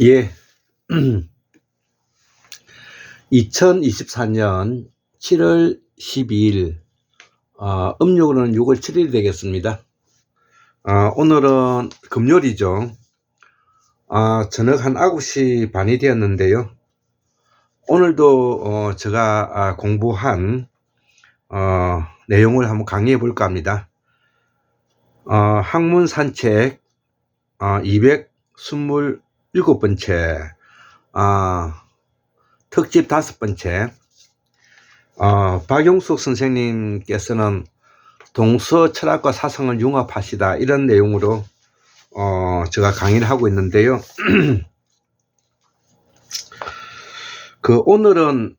예. 2024년 7월 12일, 음력으로는 6월 7일이 되겠습니다. 오늘은 금요일이죠. 저녁 한 9시 반이 되었는데요. 오늘도 제가 공부한 내용을 한번 강의해 볼까 합니다. 학문 산책 227번째, 특집 5번째, 박용숙 선생님께서는 동서 철학과 사상을 융합하시다, 이런 내용으로 제가 강의를 하고 있는데요. 오늘은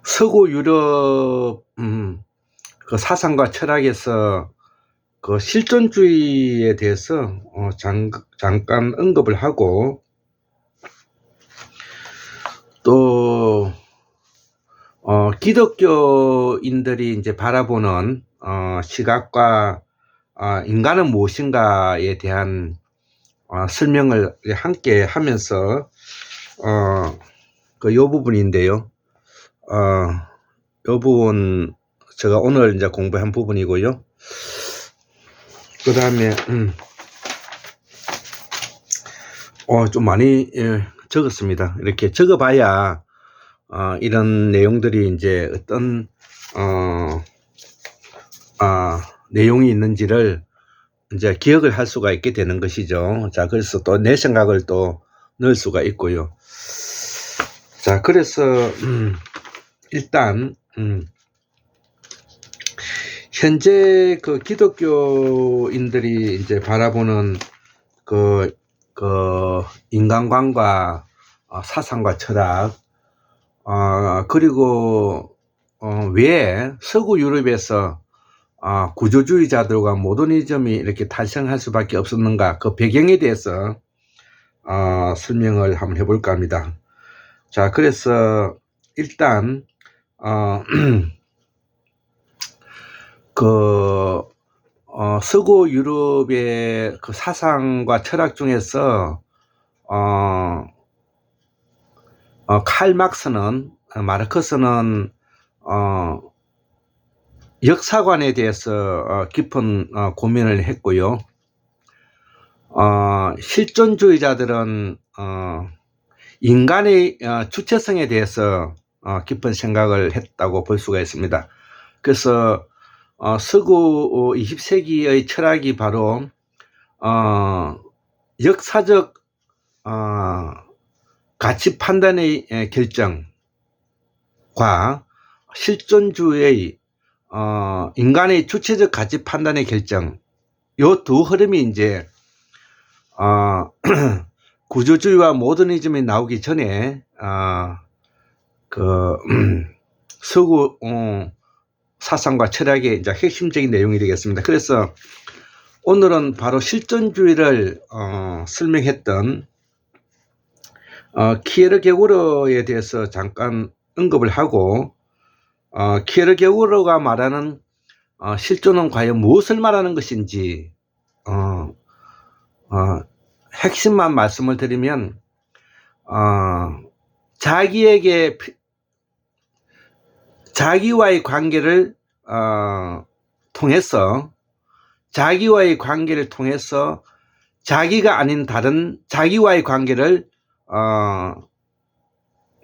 서구 유럽 사상과 철학에서 실존주의에 대해서 잠깐 언급을 하고, 또 기독교인들이 이제 바라보는 시각과 인간은 무엇인가에 대한 설명을 함께 하면서 요 부분인데요. 요 부분 제가 오늘 이제 공부한 부분이고요. 그 다음에 좀 많이 적었습니다. 이렇게 적어봐야 이런 내용들이 이제 어떤 내용이 있는지를 이제 기억을 할 수가 있게 되는 것이죠. 자, 그래서 또 내 생각을 또 넣을 수가 있고요. 자, 그래서 일단 현재 기독교인들이 이제 바라보는 인간관과 사상과 철학, 그리고 왜 서구 유럽에서 구조주의자들과 모더니즘이 이렇게 탄생할 수밖에 없었는가, 그 배경에 대해서 설명을 한번 해볼까 합니다. 자, 그래서 일단 서구 유럽의 사상과 철학 중에서 칼 막스는, 마르크스는 역사관에 대해서 깊은 고민을 했고요. 실존주의자들은 인간의 주체성에 대해서 깊은 생각을 했다고 볼 수가 있습니다. 그래서 서구 20세기의 철학이 바로 역사적 가치 판단의 결정과 실존주의의 인간의 주체적 가치 판단의 결정, 요 두 흐름이 이제 구조주의와 모더니즘이 나오기 전에 서구 사상과 철학의 이제 핵심적인 내용이 되겠습니다. 그래서 오늘은 바로 실존주의를 설명했던 키에르게고르에 대해서 잠깐 언급을 하고, 키에르게고르가 말하는 실존은 과연 무엇을 말하는 것인지 핵심만 말씀을 드리면, 자기와의 관계를 통해서 자기가 아닌 다른 자기와의 관계를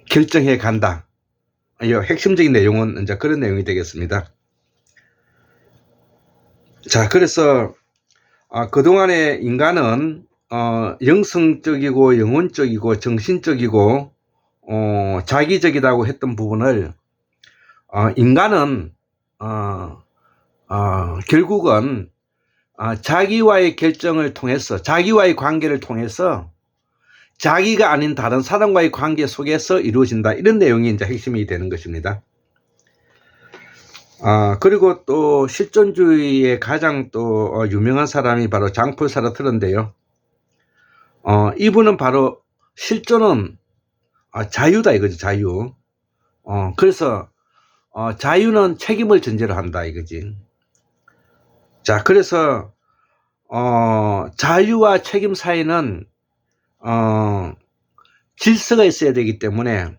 결정해 간다. 이 핵심적인 내용은 이제 그런 내용이 되겠습니다. 자, 그래서 그동안의 인간은 영성적이고 영혼적이고 정신적이고 자기적이라고 했던 부분을, 인간은 결국은 자기와의 결정을 통해서, 자기와의 관계를 통해서 자기가 아닌 다른 사람과의 관계 속에서 이루어진다, 이런 내용이 이제 핵심이 되는 것입니다. 그리고 또 실존주의의 가장 또 유명한 사람이 바로 장폴 사르트르인데요. 이분은 바로 실존은 자유다 이거지, 자유. 그래서 자유는 책임을 전제로 한다 이거지. 자, 그래서 자유와 책임 사이는 질서가 있어야 되기 때문에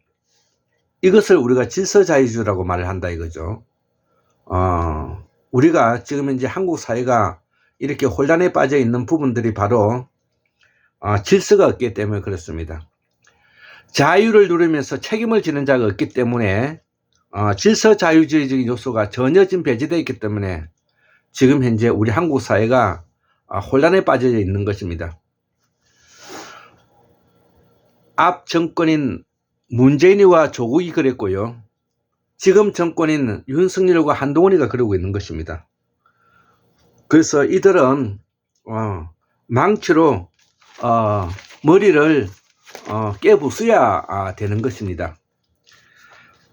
이것을 우리가 질서자유주의라고 말을 한다 이거죠. 우리가 지금 현재 한국 사회가 이렇게 혼란에 빠져 있는 부분들이 바로 질서가 없기 때문에 그렇습니다. 자유를 누리면서 책임을 지는 자가 없기 때문에 질서자유주의적인 요소가 전혀 지금 배제되어 있기 때문에 지금 현재 우리 한국 사회가 혼란에 빠져 있는 것입니다. 앞 정권인 문재인이와 조국이 그랬고요. 지금 정권인 윤석열과 한동훈이가 그러고 있는 것입니다. 그래서 이들은 망치로 머리를 깨부숴야 되는 것입니다.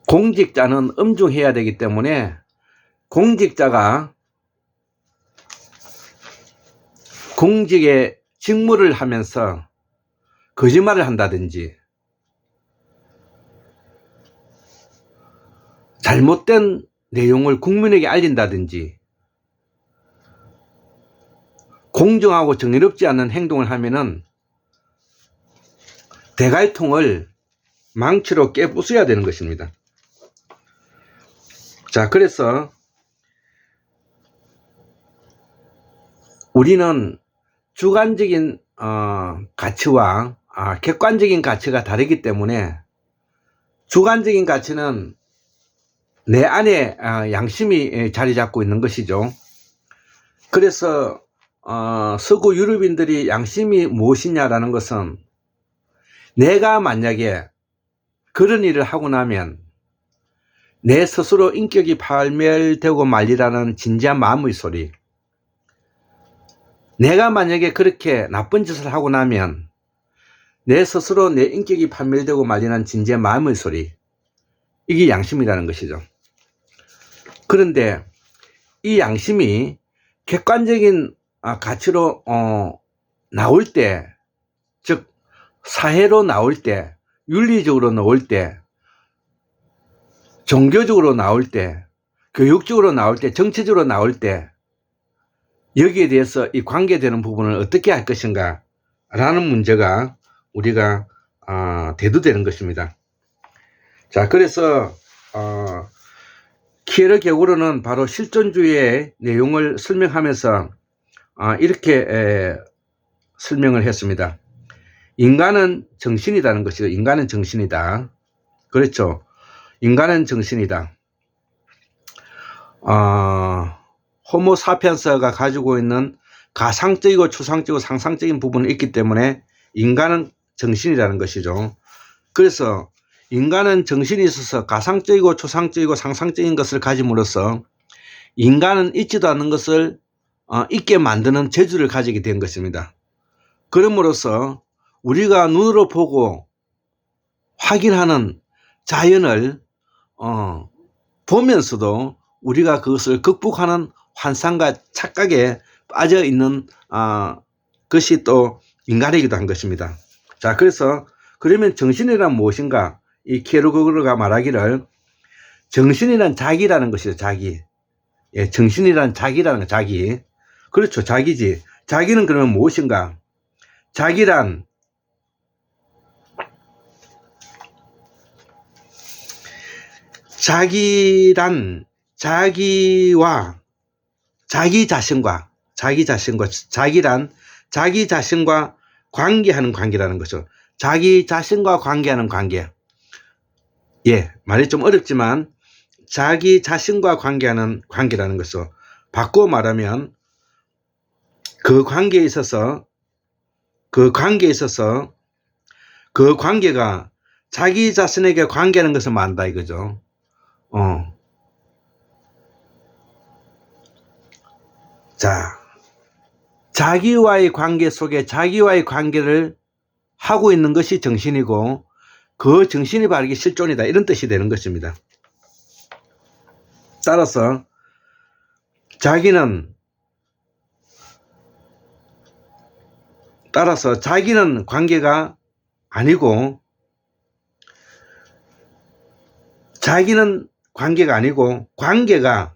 공직자는 엄중해야 되기 때문에 공직자가 공직의 직무를 하면서 거짓말을 한다든지 잘못된 내용을 국민에게 알린다든지 공정하고 정의롭지 않은 행동을 하면은 대갈통을 망치로 깨부숴야 되는 것입니다. 자, 그래서 우리는 주관적인 가치와 객관적인 가치가 다르기 때문에 주관적인 가치는 내 안에 양심이 자리 잡고 있는 것이죠. 그래서 서구 유럽인들이 양심이 무엇이냐라는 것은 내가 만약에 그런 일을 하고 나면 내 스스로 인격이 파멸되고 말리라는 진지한 마음의 소리, 내가 만약에 그렇게 나쁜 짓을 하고 나면 내 스스로 내 인격이 파멸되고 말리는 진지한 마음의 소리, 이게 양심이라는 것이죠. 그런데 이 양심이 객관적인 가치로 나올 때, 즉 사회로 나올 때, 윤리적으로 나올 때, 종교적으로 나올 때, 교육적으로 나올 때, 정치적으로 나올 때 여기에 대해서 이 관계되는 부분을 어떻게 할 것인가 라는 문제가 우리가 대두되는 것입니다. 자, 그래서 키에르게고르는 바로 실존주의의 내용을 설명하면서 이렇게 설명을 했습니다. 인간은 정신이라는 것이죠. 인간은 정신이다. 그렇죠. 인간은 정신이다. 호모사피엔스가 가지고 있는 가상적이고 추상적이고 상상적인 부분이 있기 때문에 인간은 정신이라는 것이죠. 그래서 인간은 정신이 있어서 가상적이고 추상적이고 상상적인 것을 가짐으로써 인간은 있지도 않는 것을 있게 만드는 재주를 가지게 된 것입니다. 그럼으로써 우리가 눈으로 보고 확인하는 자연을 보면서도 우리가 그것을 극복하는 환상과 착각에 빠져 있는 것이 또 인간이기도 한 것입니다. 자, 그래서 그러면 정신이란 무엇인가? 이 키에르게고르가 말하기를 정신이란 자기라는 것이죠. 자기. 예, 정신이란 자기라는 거, 자기. 그렇죠. 자기지. 자기는 그러면 무엇인가? 자기란 자기와 자기 자신과 자기란 자기 자신과 관계하는 관계라는 거죠. 자기 자신과 관계하는 관계. 예, 말이 좀 어렵지만 자기 자신과 관계하는 관계라는 것을 바꾸어 말하면 그 관계에 있어서 그 관계가 자기 자신에게 관계하는 것을 말한다 이거죠. 자, 자기와의 관계 속에 자기와의 관계를 하고 있는 것이 정신이고 그 정신이 바르게 실존이다 이런 뜻이 되는 것입니다. 따라서 자기는 관계가 아니고 관계가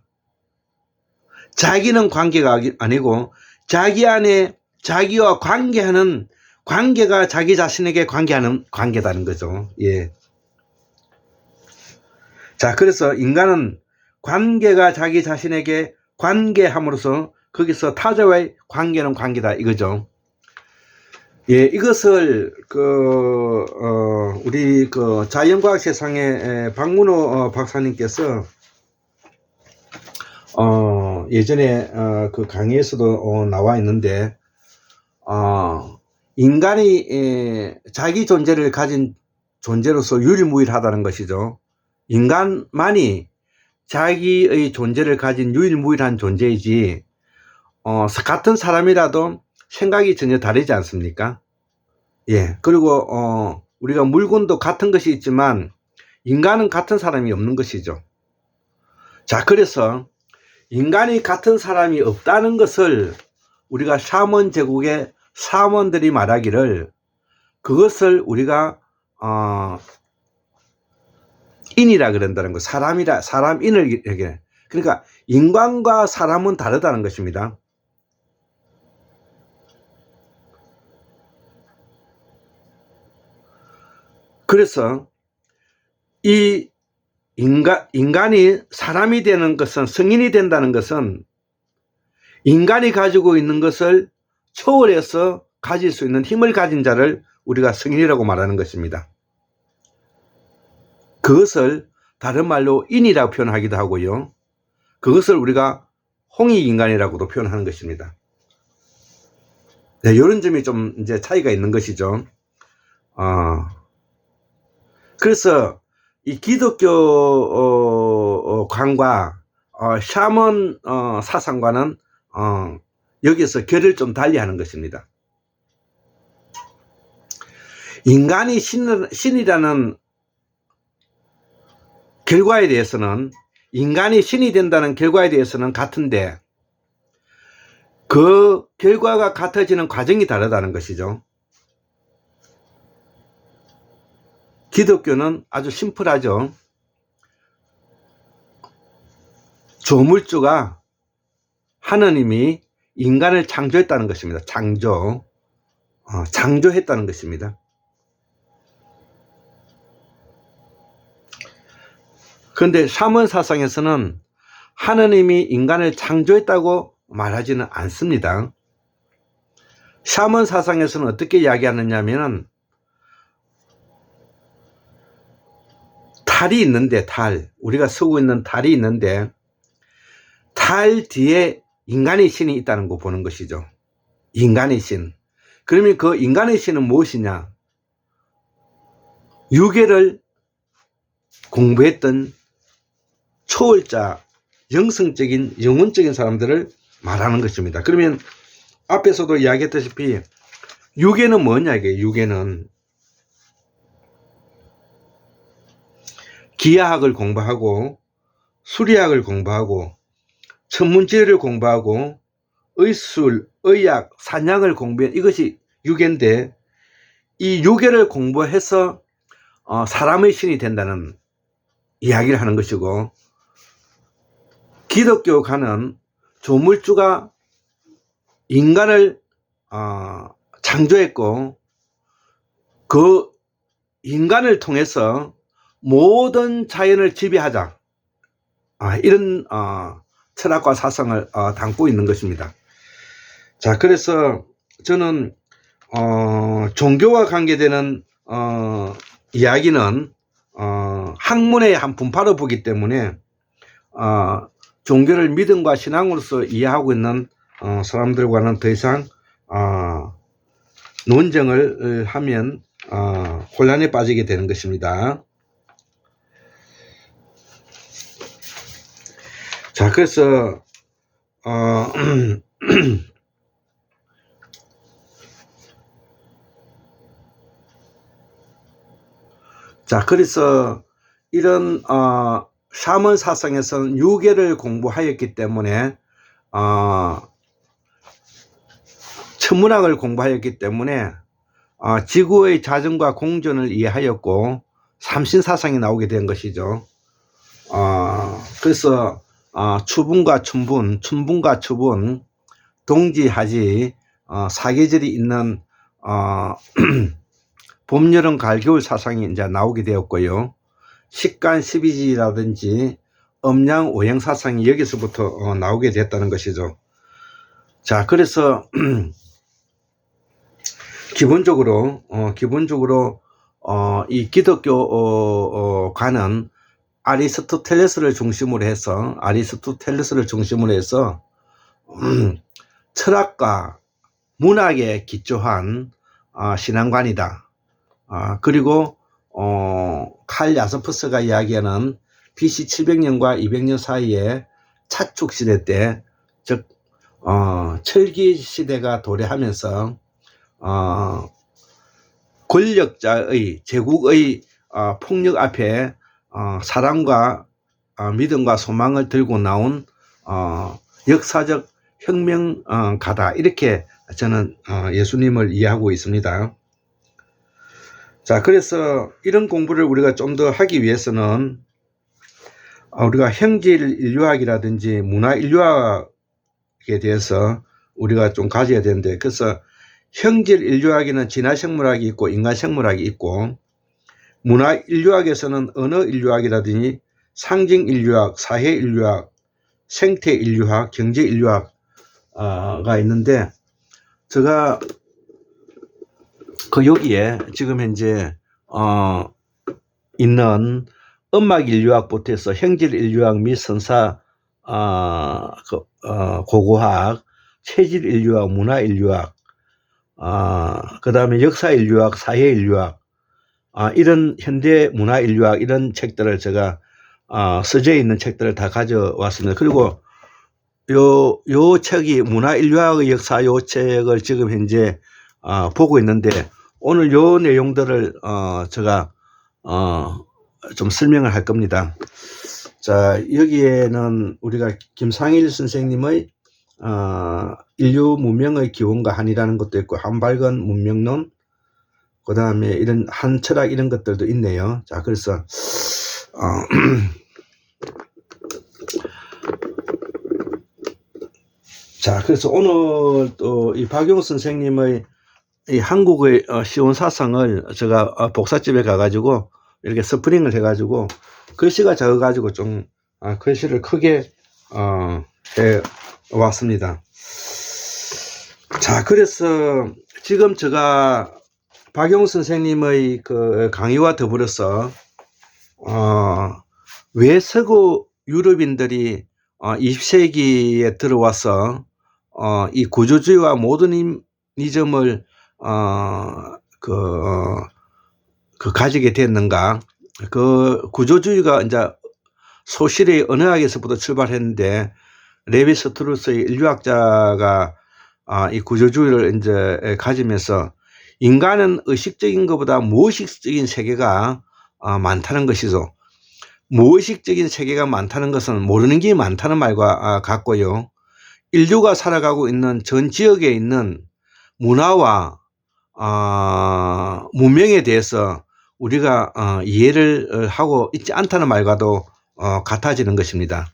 자기는 관계가 아니고 자기 안에 자기와 관계하는 관계가 자기 자신에게 관계하는 관계다는 거죠. 예. 자, 그래서 인간은 관계가 자기 자신에게 관계함으로써 거기서 타자와의 관계는 관계다 이거죠. 예, 이것을 우리 자연과학 세상의 박문호 박사님께서 예전에 그 강의에서도 나와 있는데 인간이 자기 존재를 가진 존재로서 유일무이하다는 것이죠. 인간만이 자기의 존재를 가진 유일무이한 존재이지 같은 사람이라도 생각이 전혀 다르지 않습니까? 예. 그리고 우리가 물건도 같은 것이 있지만 인간은 같은 사람이 없는 것이죠. 자, 그래서 인간이 같은 사람이 없다는 것을 우리가 샤먼 제국의 샤먼들이 말하기를 그것을 우리가 인이라 그런다는 거. 사람인을 얘기해. 그러니까 인간과 사람은 다르다는 것입니다. 그래서 이 인간이 사람이 되는 것은, 성인이 된다는 것은 인간이 가지고 있는 것을 초월해서 가질 수 있는 힘을 가진 자를 우리가 성인이라고 말하는 것입니다. 그것을 다른 말로 인이라고 표현하기도 하고요. 그것을 우리가 홍익인간이라고도 표현하는 것입니다. 네, 이런 점이 좀 이제 차이가 있는 것이죠. 그래서 이 기독교 관과 샤먼 사상과는 여기서 결을 좀 달리하는 것입니다. 인간이 신이라는 결과에 대해서는, 인간이 신이 된다는 결과에 대해서는 같은데 그 결과가 같아지는 과정이 다르다는 것이죠. 기독교는 아주 심플하죠. 조물주가 하느님이 인간을 창조했다는 것입니다. 창조했다는 것입니다. 그런데 샤먼 사상에서는 하느님이 인간을 창조했다고 말하지는 않습니다. 샤먼 사상에서는 어떻게 이야기하느냐 하면 달이 있는데, 우리가 쓰고 있는 달이 있는데 달 뒤에 인간의 신이 있다는 거 보는 것이죠. 인간의 신. 그러면 그 인간의 신은 무엇이냐? 유계를 공부했던 초월자, 영성적인, 영혼적인 사람들을 말하는 것입니다. 그러면 앞에서도 이야기했다시피 유계는 뭐냐, 이게 유계는 기하학을 공부하고 수리학을 공부하고 천문지리를 공부하고 의술, 의학, 사냥을 공부한 이것이 유계인데 이 유계를 공부해서 사람의 신이 된다는 이야기를 하는 것이고, 기독교가는 조물주가 인간을 창조했고 그 인간을 통해서 모든 자연을 지배하자, 이런 철학과 사상을 담고 있는 것입니다. 자, 그래서 저는 종교와 관계되는 이야기는 학문의 한 분파로 보기 때문에 종교를 믿음과 신앙으로서 이해하고 있는 사람들과는 더 이상 논쟁을 하면 혼란에 빠지게 되는 것입니다. 자, 그래서 자, 그래서 이런 샤먼 사상에서는 유계를 공부하였기 때문에 천문학을 공부하였기 때문에 지구의 자전과 공전을 이해하였고 삼신사상이 나오게 된 것이죠. 그래서 추분과 춘분, 춘분과 추분 동지하지 사계절이 있는 봄, 여름, 가을, 겨울 사상이 이제 나오게 되었고요. 식간 12지라든지 음양, 오행 사상이 여기서부터 나오게 됐다는 것이죠. 자, 그래서 기본적으로 이 기독교가는 아리스토텔레스를 중심으로 해서 철학과 문학에 기초한 신앙관이다. 그리고 칼 야스퍼스가 이야기하는 BC 700년과 200년 사이에 차축 시대 때, 즉 철기 시대가 도래하면서 권력자의 제국의 폭력 앞에 사랑과 믿음과 소망을 들고 나온 역사적 혁명가다, 이렇게 저는 예수님을 이해하고 있습니다. 자, 그래서 이런 공부를 우리가 좀 더 하기 위해서는 우리가 형질 인류학이라든지 문화 인류학에 대해서 우리가 좀 가져야 되는데, 그래서 형질 인류학에는 진화 생물학이 있고 인간 생물학이 있고, 문화 인류학에서는 언어 인류학이라든지 상징 인류학, 사회 인류학, 생태 인류학, 경제 인류학가 있는데, 제가 여기에 지금 현재 있는 음악 인류학부터 해서 형질 인류학 및 선사 고고학, 체질 인류학, 문화 인류학, 그 다음에 역사 인류학, 사회 인류학, 이런 현대 문화 인류학, 이런 책들을 제가 서재에 있는 책들을 다 가져왔습니다. 그리고 요 책이 문화 인류학의 역사, 요 책을 지금 현재 보고 있는데, 오늘 요 내용들을 제가 좀 설명을 할 겁니다. 자, 여기에는 우리가 김상일 선생님의 인류 문명의 기원과 한이라는 것도 있고, 한발건 문명론, 그 다음에 이런 한철학, 이런 것들도 있네요. 자, 그래서 자, 그래서 오늘 또 이 박용 선생님의 이 한국의 시온 사상을 제가 복사집에 가가지고 이렇게 스프링을 해가지고 글씨가 적어가지고 좀 글씨를 크게 해 왔습니다. 자, 그래서 지금 제가 박용 선생님의 그 강의와 더불어서 왜 서구 유럽인들이 20세기에 들어와서 이 구조주의와 모더니즘을 가지게 됐는가. 그 구조주의가 이제 소실의 언어학에서부터 출발했는데, 레비 스트루스의 인류학자가 이 구조주의를 이제 가지면서 인간은 의식적인 것보다 무의식적인 세계가 많다는 것이죠. 무의식적인 세계가 많다는 것은 모르는 게 많다는 말과 같고요. 인류가 살아가고 있는 전 지역에 있는 문화와 문명에 대해서 우리가 이해를 하고 있지 않다는 말과도 같아지는 것입니다.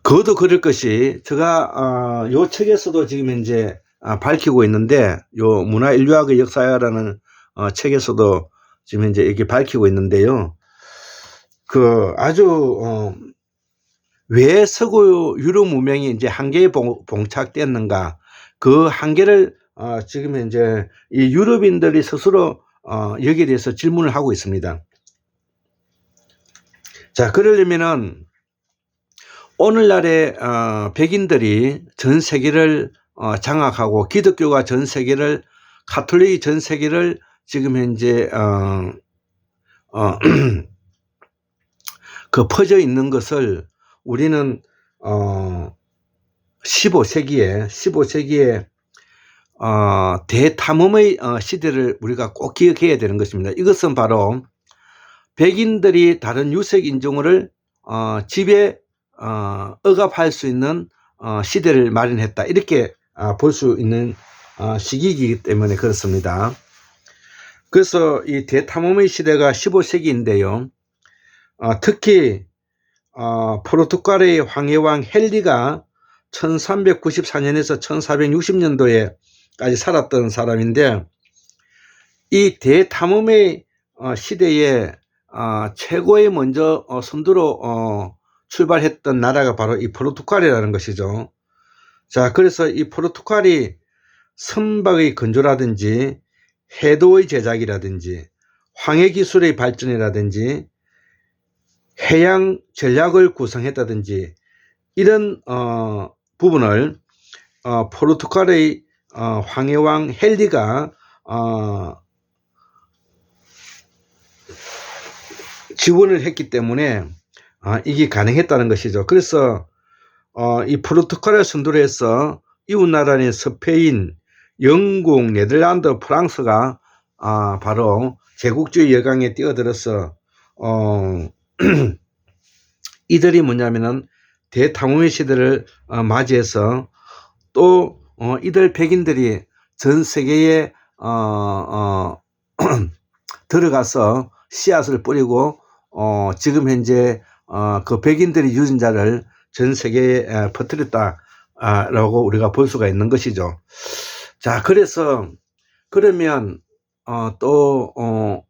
그것도 그럴 것이, 제가 요 책에서도 지금 현재 밝히고 있는데, 요 문화 인류학의 역사라는 책에서도 지금 현재 이렇게 밝히고 있는데요. 그 아주 왜 서구 유럽 문명이 이제 한계에 봉착됐는가, 그 한계를 지금 현재 이 유럽인들이 스스로 여기에 대해서 질문을 하고 있습니다. 자, 그러려면은 오늘날의 백인들이 전 세계를 장악하고 기독교가 전 세계를, 가톨릭이 전 세계를 지금 현재 그 퍼져 있는 것을 우리는 15세기에 대탐험의 시대를 우리가 꼭 기억해야 되는 것입니다. 이것은 바로 백인들이 다른 유색 인종을 지배 억압할 수 있는 시대를 마련했다, 이렇게 볼 수 있는 시기이기 때문에 그렇습니다. 그래서 이 대탐험의 시대가 15세기인데요. 특히 포르투갈의 황해왕 헨리가 1394년에서 1460년도에 살았던 사람인데, 이 대탐험의 시대에 최고의 먼저 선두로 출발했던 나라가 바로 이 포르투갈이라는 것이죠. 자, 그래서 이 포르투갈이 선박의 건조라든지 해도의 제작이라든지 황해 기술의 발전이라든지 해양 전략을 구성했다든지 이런 부분을 포르투갈의 황해왕 헨리가 지원을 했기 때문에 이게 가능했다는 것이죠. 그래서 이 포르투갈을 선두로 해서 이웃나라인 스페인, 영국, 네덜란드, 프랑스가 바로 제국주의 여강에 뛰어들어서 이들이 뭐냐면은 대탐험의 시대를 맞이해서 또 이들 백인들이 전 세계에 들어가서 씨앗을 뿌리고 지금 현재 그 백인들의 유전자를 전 세계에 퍼뜨렸다라고 우리가 볼 수가 있는 것이죠. 자, 그래서 그러면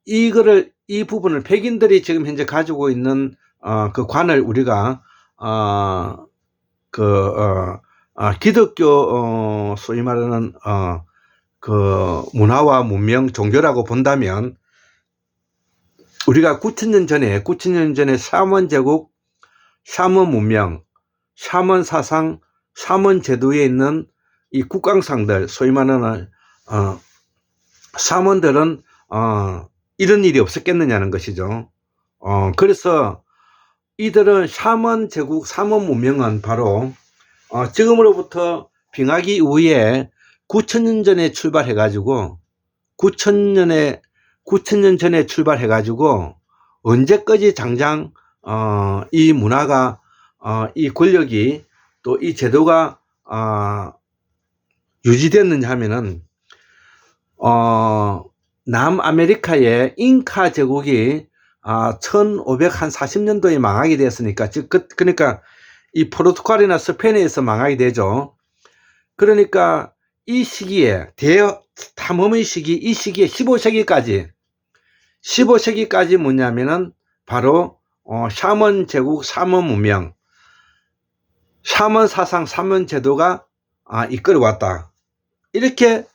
이 부분을 백인들이 지금 현재 가지고 있는 그 관을 우리가 기독교 소위 말하는 그 문화와 문명, 종교라고 본다면 우리가 9,000년 전에 샤먼 제국, 샤먼 문명, 샤먼 사상, 샤먼 제도에 있는 이 국강상들, 소위 말하는 샤먼들은 이런 일이 없었겠느냐는 것이죠. 그래서 이들은 샤먼 제국, 샤먼 문명은 바로 지금으로부터 빙하기 이후에 9,000년 전에 출발해가지고 9,000년 전에 출발해가지고 언제까지 장장 이 문화가 이 권력이 또 이 제도가 유지됐느냐 하면은 남아메리카의 잉카 제국이 1540년도에 망하게 되었으니까 그러니까 이 포르투갈이나 스페인에서 망하게 되죠. 그러니까 이 시기에 대탐험의 시기, 이 시기에 15세기까지 뭐냐면은 바로 샤먼 제국, 샤먼 문명, 샤먼 사상, 샤먼 제도가 이끌어왔다. 이렇게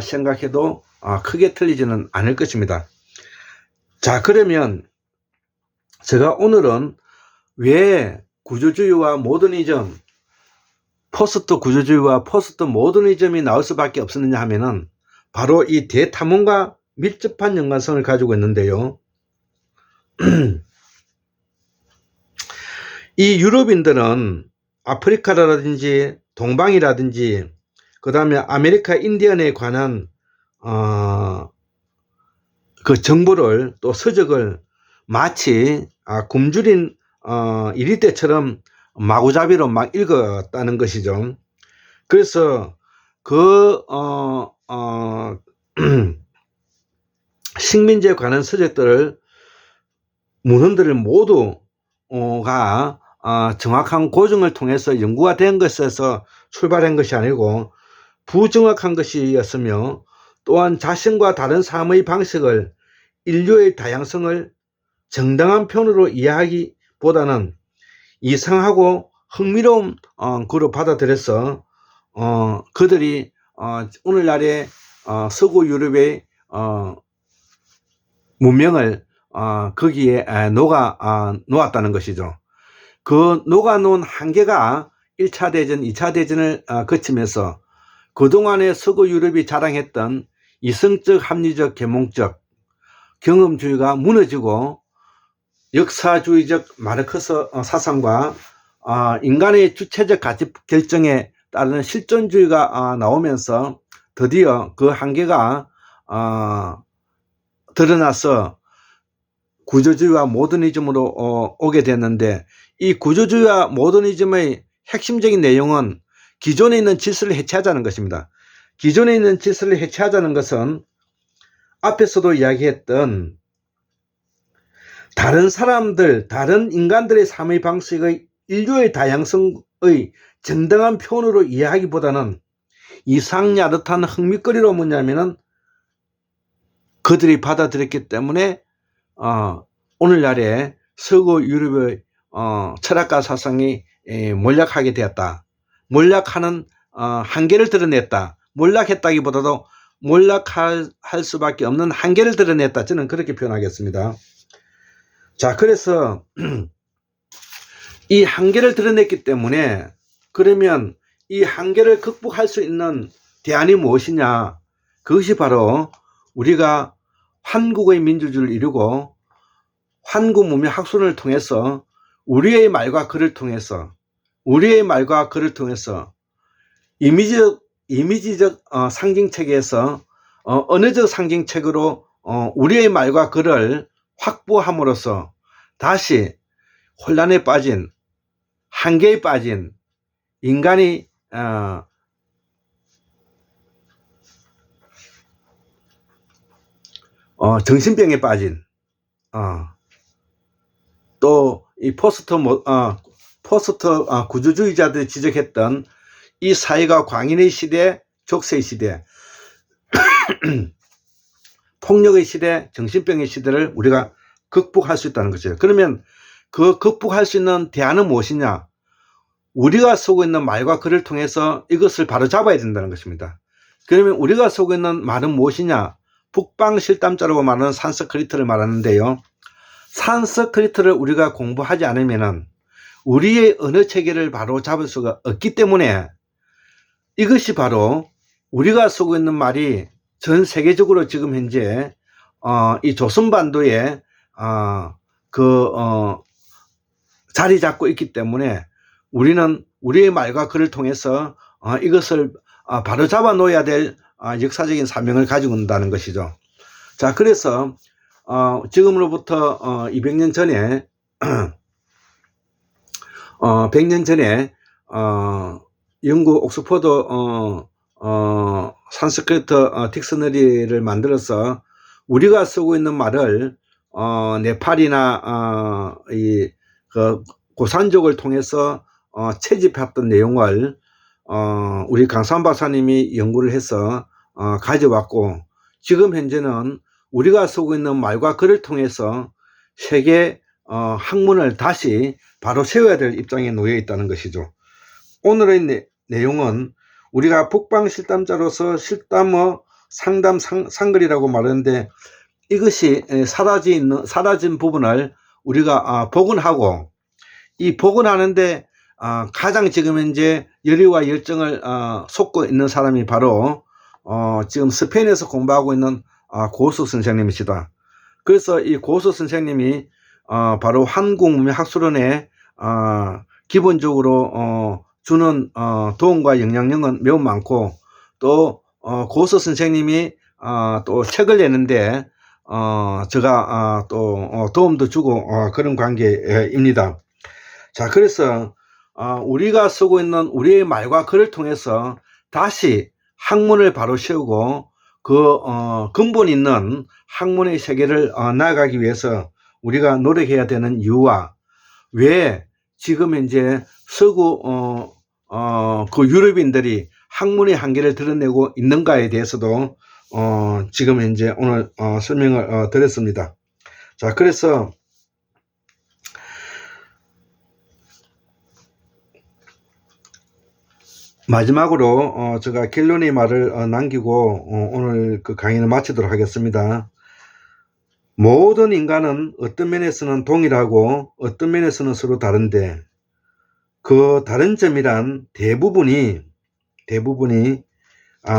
생각해도 크게 틀리지는 않을 것입니다. 자, 그러면 제가 오늘은 왜 구조주의와 모더니즘, 포스트 구조주의와 포스트 모더니즘이 나올 수밖에 없었느냐 하면은 바로 이 대탐험과 밀접한 연관성을 가지고 있는데요. 이 유럽인들은 아프리카라든지 동방이라든지 그 다음에 아메리카 인디언에 관한 그 정보를 또 서적을 마치 굶주린 이리떼처럼 마구잡이로 막 읽었다는 것이죠. 그래서 식민지에 관한 서적들을 문헌들을 모두가 정확한 고증을 통해서 연구가 된 것에서 출발한 것이 아니고 부정확한 것이었으며 또한 자신과 다른 삶의 방식을 인류의 다양성을 정당한 편으로 이해하기보다는 이상하고 흥미로운 거로 받아들여서 그들이 오늘날의 서구 유럽의 문명을 거기에 놓았다는 것이죠. 그 녹아놓은 한계가 1차 대전, 2차 대전을 거치면서 그동안의 서구 유럽이 자랑했던 이성적, 합리적, 계몽적 경험주의가 무너지고 역사주의적 마르크스 사상과 인간의 주체적 가치 결정에 따르는 실존주의가 나오면서 드디어 그 한계가 드러나서 구조주의와 모더니즘으로 오게 됐는데, 이 구조주의와 모더니즘의 핵심적인 내용은 기존에 있는 질서를 해체하자는 것입니다. 기존에 있는 질서를 해체하자는 것은 앞에서도 이야기했던 다른 사람들, 다른 인간들의 삶의 방식의 인류의 다양성의 정당한 표현으로 이해하기보다는 이상야릇한 흥미거리로 뭐냐면은 그들이 받아들였기 때문에 오늘날에 서구 유럽의 철학과 사상이 몰락하게 되었다. 몰락하는 한계를 드러냈다. 몰락했다기보다도 몰락할 수밖에 없는 한계를 드러냈다. 저는 그렇게 표현하겠습니다. 자, 그래서 이 한계를 드러냈기 때문에 그러면 이 한계를 극복할 수 있는 대안이 무엇이냐? 그것이 바로 우리가 한국의 민주주의를 이루고 한국 문명 학술을 통해서 우리의 말과 글을 통해서 이미지적 상징체계에서 언어적 상징책으로 우리의 말과 글을 확보함으로써 다시 혼란에 빠진 한계에 빠진 인간이 정신병에 빠진 또 이 포스트 구조주의자들이 지적했던 이 사회가 광인의 시대, 족쇄의 시대, 폭력의 시대, 정신병의 시대를 우리가 극복할 수 있다는 것이에요. 그러면 그 극복할 수 있는 대안은 무엇이냐? 우리가 쓰고 있는 말과 글을 통해서 이것을 바로잡아야 된다는 것입니다. 그러면 우리가 쓰고 있는 말은 무엇이냐? 북방실담자라고 말하는 산스크리트를 말하는데요. 산스크리트를 우리가 공부하지 않으면 우리의 언어 체계를 바로 잡을 수가 없기 때문에 이것이 바로 우리가 쓰고 있는 말이 전 세계적으로 지금 현재 이 조선반도에 자리 잡고 있기 때문에 우리는 우리의 말과 글을 통해서 이것을 바로 잡아 놓아야 될 역사적인 사명을 가지고 있다는 것이죠. 자, 그래서 지금으로부터 200년 전에 100년 전에 영국 옥스퍼드 산스크리트 딕셔너리를 만들어서 우리가 쓰고 있는 말을 네팔이나 고산족을 통해서 채집했던 내용을 우리 강산 박사님이 연구를 해서 가져왔고, 지금 현재는 우리가 쓰고 있는 말과 글을 통해서 세계 학문을 다시 바로 세워야 될 입장에 놓여 있다는 것이죠. 오늘의 내용은 우리가 북방실담자로서 실담어 상담 상글이라고 말하는데, 이것이 사라진 부분을 우리가 복원하고, 이 복원하는데 가장 지금 현재 열의와 열정을 쏟고 있는 사람이 바로 지금 스페인에서 공부하고 있는 고수 선생님이시다. 그래서 이 고수 선생님이 바로 한국문명학술원에 기본적으로 주는 도움과 영향력은 매우 많고, 또 고수 선생님이 또 책을 내는데 제가 또 도움도 주고 그런 관계입니다. 자, 그래서 우리가 쓰고 있는 우리의 말과 글을 통해서 다시 학문을 바로 세우고 그 근본 있는 학문의 세계를 나아가기 위해서 우리가 노력해야 되는 이유와 왜 지금 현재 서구 그 유럽인들이 학문의 한계를 드러내고 있는가에 대해서도 지금 현재 오늘 설명을 드렸습니다. 자, 그래서 마지막으로 제가 결론의 말을 남기고 오늘 그 강의를 마치도록 하겠습니다. 모든 인간은 어떤 면에서는 동일하고 어떤 면에서는 서로 다른데, 그 다른 점이란 대부분이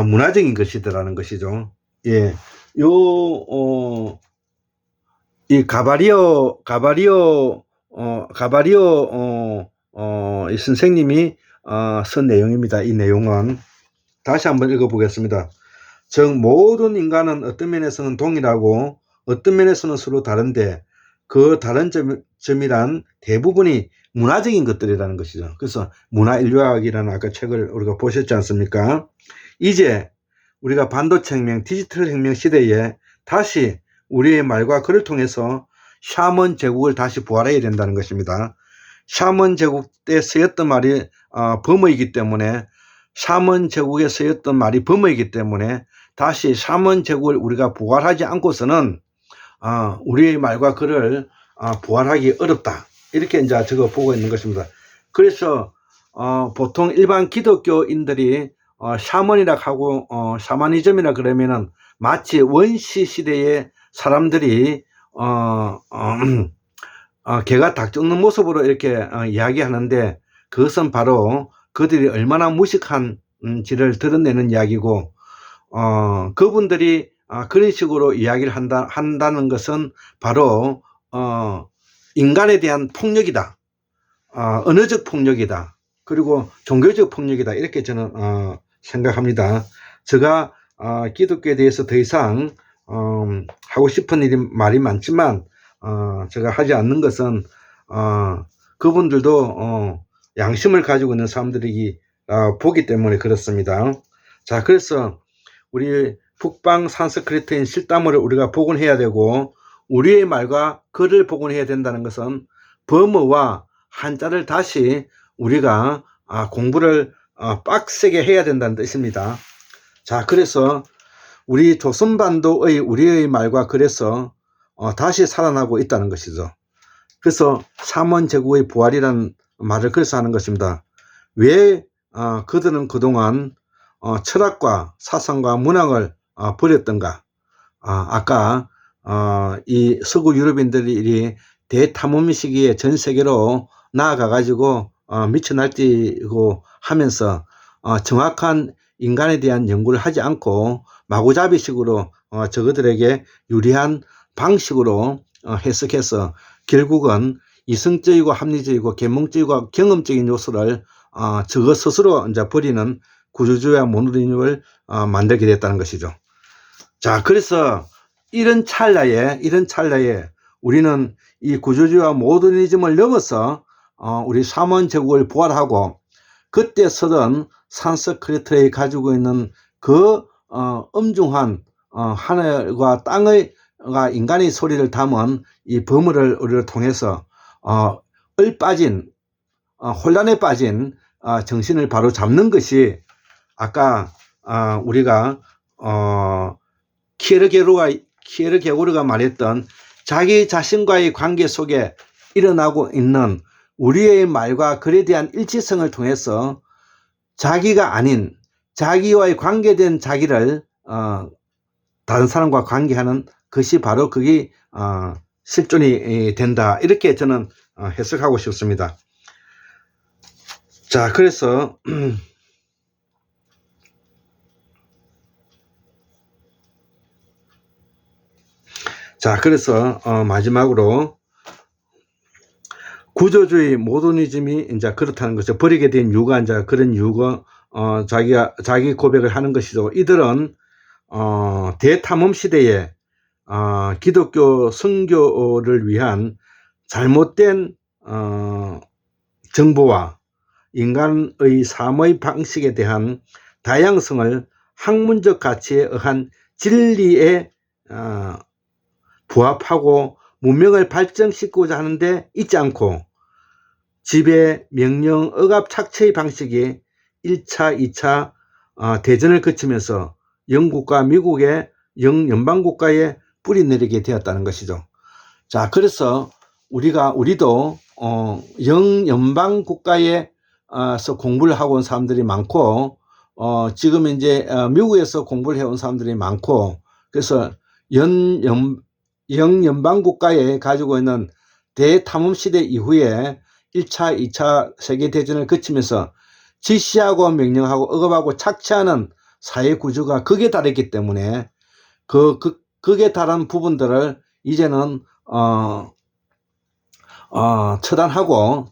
문화적인 것이더라는 것이죠. 예, 이 가바리오 이 선생님이 쓴 내용입니다. 이 내용은 다시 한번 읽어보겠습니다. 즉 모든 인간은 어떤 면에서는 동일하고 어떤 면에서는 서로 다른데, 그 다른 점이란 대부분이 문화적인 것들이라는 것이죠. 그래서 문화인류학이라는 아까 책을 우리가 보셨지 않습니까? 이제 우리가 반도체 혁명, 디지털 혁명 시대에 다시 우리의 말과 글을 통해서 샤먼 제국을 다시 부활해야 된다는 것입니다. 샤먼 제국 때 쓰였던 말이 범어이기 때문에 삼원 제국에 쓰였던 말이 범어이기 때문에 다시 삼원 제국을 우리가 부활하지 않고서는 우리의 말과 글을 부활하기 어렵다. 이렇게 이제 적어 보고 있는 것입니다. 그래서 보통 일반 기독교인들이 샤먼이라 하고 샤머니즘이라 그러면은 마치 원시 시대의 사람들이 개가 닭 쫓는 모습으로 이렇게 이야기하는데, 그것은 바로 그들이 얼마나 무식한지를 드러내는 이야기고, 그분들이 그런 식으로 이야기를 한다는 것은 바로 인간에 대한 폭력이다. 언어적 폭력이다. 그리고 종교적 폭력이다. 이렇게 저는 생각합니다. 제가 기독교에 대해서 더 이상 하고 싶은 말이 많지만 제가 하지 않는 것은 그분들도 양심을 가지고 있는 사람들이 보기 때문에 그렇습니다. 자, 그래서 우리 북방 산스크리트인 실담어를 우리가 복원해야 되고, 우리의 말과 글을 복원해야 된다는 것은 범어와 한자를 다시 우리가 공부를 빡세게 해야 된다는 뜻입니다. 자, 그래서 우리 조선반도의 우리의 말과 글에서 다시 살아나고 있다는 것이죠. 그래서 삼원제국의 부활이라는 말을 그래서 하는 것입니다. 왜 그들은 그동안 철학과 사상과 문학을 버렸던가? 아까 이 서구 유럽인들이 대탐험 시기에 전 세계로 나아가 가지고 미쳐 날뛰고 하면서 정확한 인간에 대한 연구를 하지 않고 마구잡이식으로 저그들에게 유리한 방식으로 해석해서 결국은 이성적이고 합리적이고 계몽적이고 경험적인 요소를 저거 스스로 이제 버리는 구조주의와 모노리즘을 만들게 됐다는 것이죠. 자, 그래서 이런 찰나에 우리는 이 구조주의와 모더니즘을 넘어서 우리 삼원제국을 부활하고, 그때 쓰던 산스크리트에 가지고 있는 그 엄중한 하늘과 땅의 인간의 소리를 담은 이 범어를 우리를 통해서 혼란에 빠진 정신을 바로 잡는 것이 아까 우리가 키에르게고르가 말했던 자기 자신과의 관계 속에 일어나고 있는 우리의 말과 글에 대한 일치성을 통해서 자기가 아닌 자기와의 관계된 자기를 다른 사람과 관계하는 것이 바로 그게 실존이 된다. 이렇게 저는 해석하고 싶습니다. 자, 그래서 마지막으로 구조주의 모더니즘이 이제 그렇다는 것이죠. 버리게 된 이유가 이제 그런 이유가 자기 고백을 하는 것이죠. 이들은 대탐험 시대에 기독교 선교를 위한 잘못된 정보와 인간의 삶의 방식에 대한 다양성을 학문적 가치에 의한 진리에 부합하고 문명을 발전시키고자 하는데 있지 않고, 지배, 명령, 억압, 착취의 방식이 1차, 2차 대전을 거치면서 영국과 미국의 영연방국가에 뿌리내리게 되었다는 것이죠. 자, 그래서 우리도 영연방국가에서 공부를 하고 온 사람들이 많고, 지금 이제 미국에서 공부를 해온 사람들이 많고, 그래서 영연방국가에 가지고 있는 대탐험시대 이후에 1차, 2차 세계대전을 거치면서 지시하고 명령하고 억압하고 착취하는 사회구조가 극에 달했기 때문에 극에 달한 부분들을 이제는 처단하고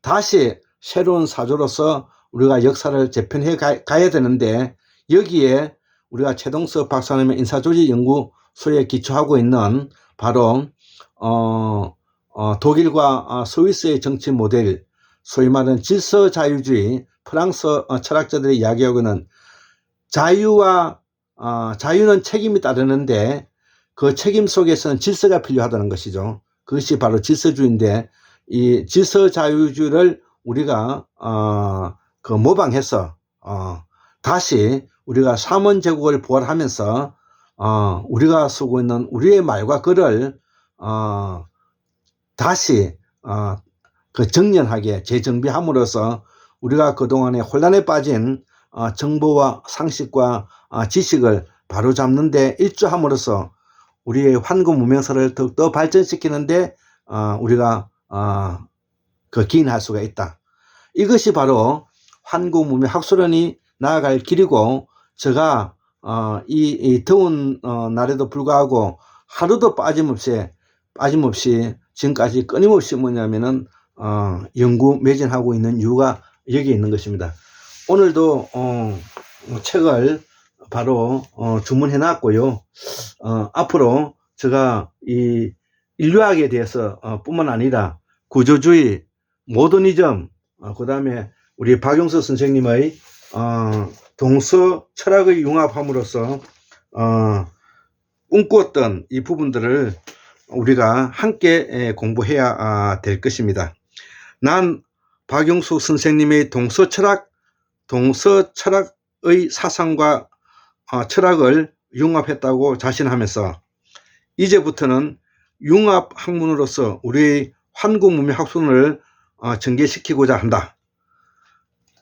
다시 새로운 사조로서 우리가 역사를 재편해 가야 되는데, 여기에 우리가 최동석 박사님의 인사조직연구소에 기초하고 있는 바로 독일과 스위스의 정치 모델, 소위 말하는 질서자유주의, 프랑스 철학자들이 이야기하고 있는 자유는 책임이 따르는데 그 책임 속에서는 질서가 필요하다는 것이죠. 그것이 바로 질서주의인데, 이 질서자유주의를 우리가 그 모방해서 다시 우리가 삼원 제국을 부활하면서 우리가 쓰고 있는 우리의 말과 글을 다시 그 정연하게 재정비함으로써 우리가 그동안에 혼란에 빠진 정보와 상식과 지식을 바로잡는 데 일조함으로써 우리의 환구 문명사를 더욱더 발전시키는데 우리가 그 기인할 수가 있다. 이것이 바로 환구 문명 학술원이 나아갈 길이고, 제가 이 더운 날에도 불구하고 하루도 빠짐없이 지금까지 끊임없이 뭐냐면은 연구 매진하고 있는 이유가 여기에 있는 것입니다. 오늘도 책을 바로 주문해 놨고요. 앞으로 제가 이 인류학에 대해서 뿐만 아니라 구조주의, 모더니즘, 그 다음에 우리 박용서 선생님의 동서 철학의 융합함으로써 꿈꾸었던 이 부분들을 우리가 함께 공부해야 될 것입니다. 난 박용수 선생님의 동서 철학의 사상과 철학을 융합했다고 자신하면서 이제부터는 융합 학문으로서 우리의 환구 문명 학문을 전개시키고자 한다.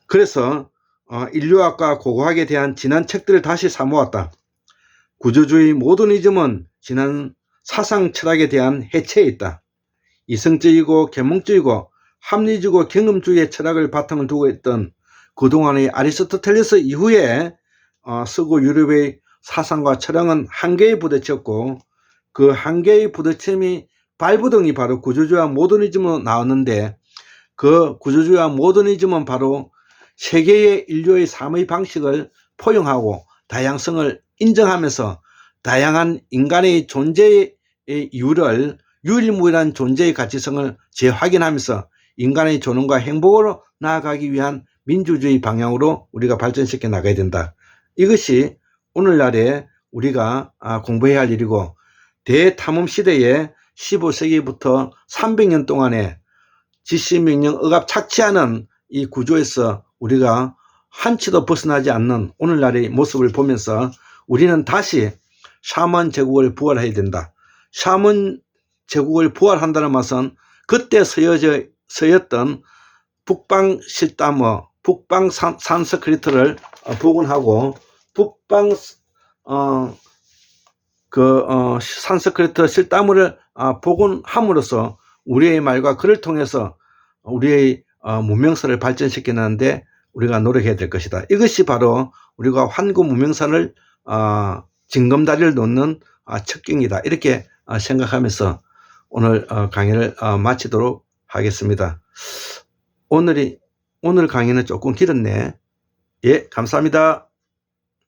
그래서 인류학과 고고학에 대한 지난 책들을 다시 사모았다. 구조주의 모더니즘은 지난 사상 철학에 대한 해체에 있다. 이성적이고 계몽적이고 합리적이고 경험주의의 철학을 바탕을 두고 있던 그동안의 아리스토텔레스 이후에 서구 유럽의 사상과 철학은 한계에 부딪혔고, 그 한계의 부딪힘이 발부등이 바로 구조주의와 모더니즘으로 나왔는데, 그 구조주의와 모더니즘은 바로 세계의 인류의 삶의 방식을 포용하고 다양성을 인정하면서 다양한 인간의 존재의 이유를 유일무이한 존재의 가치성을 재확인하면서 인간의 존엄과 행복으로 나아가기 위한 민주주의 방향으로 우리가 발전시켜 나가야 된다. 이것이 오늘날에 우리가 공부해야 할 일이고, 대탐험 시대에 15세기부터 300년 동안에 지시명령 억압 착취하는 이 구조에서 우리가 한치도 벗어나지 않는 오늘날의 모습을 보면서 우리는 다시 샤먼 제국을 부활해야 된다. 샤먼 제국을 부활한다는 것은 그때 서였던 북방 실담어, 북방 산스크리트를 복원하고 북방 산스크리트 실담어를 복원함으로써 우리의 말과 글을 통해서 우리의 문명사를 발전시키는데 우리가 노력해야 될 것이다. 이것이 바로 우리가 환구 문명사를 징검다리를 놓는 척경이다. 이렇게 생각하면서 오늘 강의를 마치도록 하겠습니다. 오늘 강의는 조금 길었네. 예, 감사합니다.